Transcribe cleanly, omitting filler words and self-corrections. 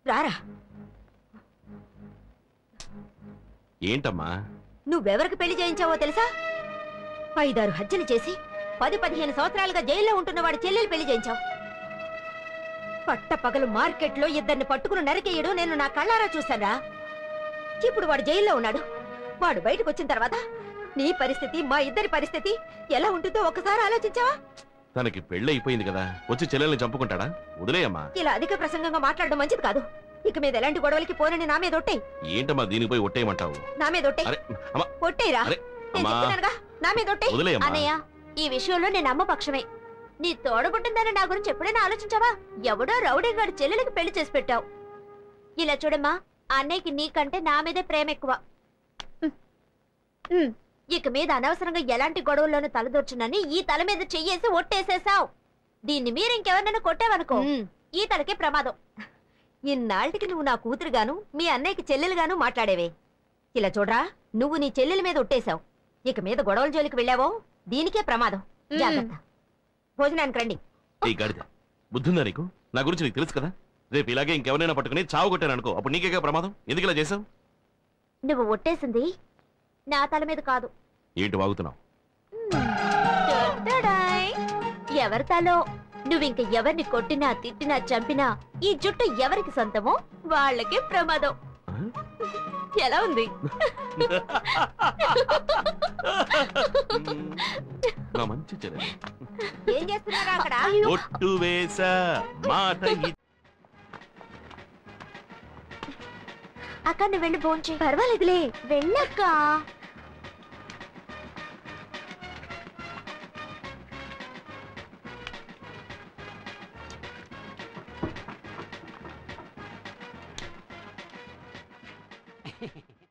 రారా. ఏంటమ్మా? నువ్వెవరికి పెళ్లి చేయించావో తెలుసా? 5-6 హత్యలు చేసి 10-15 సంవత్సరాలుగా జైల్లో ఉంటున్న వాడి చెల్లెలు పెళ్లి చేయించావు. పట్టపగలు మార్కెట్లో ఇద్దరిని పట్టుకుని నరికేయడం నేను నా కళ్ళారా చూశానా. ఇప్పుడు వాడు జైల్లో ఉన్నాడు. వాడు బయటకు వచ్చిన తర్వాత నీ పరిస్థితి, మా ఇద్దరి పరిస్థితి ఎలా ఉంటుందో ఒకసారి ఆలోచించావా? తనకి పెళ్లి అయిపోయింది కదా, వచ్చి చెల్లెల్ని చంపుకుంటాడా? వదిలేయమ్మా. ఇలా అధిక ప్రసంగంగా మాట్లాడడం మంచిది కాదు. ఇక మీద ఎలాంటి గొడవలకి పోనని నా మీద ఒట్టేయ్. ఏంటమ్మా దీనికి పోయి ఒట్టేయమంటావు? నా మీద ఒట్టేయ్. ఒట్టేయరా? నేను చెప్తున్నానుగా, నా మీద ఒట్టేయ్. అన్నయ్య, ఈ విషయంలో నేను అమ్మ పక్షమే. నీ తోడబుట్టిందని నా గురించి ఎప్పుడైనా ఆలోచించావా? ఎవడో రౌడీ గారి చెల్లెలకి పెళ్లి చేసి పెట్టావు. ఇలా చూడమ్మా, అన్నయ్యకి నీకంటే నా మీదే ప్రేమ ఎక్కువ. ఇక మీద అనవసరంగా ఎలాంటి గొడవల్లోనూ తలదూర్చునని ఈ తల మీద చెయ్యేసి ఒట్టేసేసావు. దీన్ని మీరు ఇంకెవరినైనా కొట్టావనుకో, ఈ తలకే ప్రమాదం. ఇన్నాళ్ళకి నువ్వు నా కూతురుగాను మీ అన్నయ్యకి చెల్లెలుగాను మాట్లాడేవే. ఇలా చూడరా, నువ్వు నీ చెల్లెల మీద ఒట్టేశావు. ఇక మీద గొడవల జోలికి వెళ్ళావో దీనికే ప్రమాదం. జాగ్రత్త. భోజనానికి రండి. బుద్ధుందా నీకు? నా గురించి నీకు తెలుసు కదా. రేపు ఇలాగే ఇంకెవరైనా పట్టుకుని చావు కొట్టాననుకో, అప్పుడు నీకే ప్రమాదం. ఎందుకు ఇలా చేసావు? నువ్వు ఒట్టేసింది నా తల మీద కాదు. ఏంటి వాగుతున్నావు? ఎవరి తలో నువ్వింక ఎవరిని కొట్టినా తిట్టినా చంపినా ఈ జుట్టు ఎవరికి సొంతమో వాళ్ళకే ప్రమాదం. ఎలా ఉంది? మంచి చెల్లెలు. ఏం చేస్తున్నారా అక్కడ? ఒట్టు వేసా మాట. అక్క నువ్వు వెళ్ళి భోంచే. పర్వాలేదులే, వెళ్ళక్క. Hehehe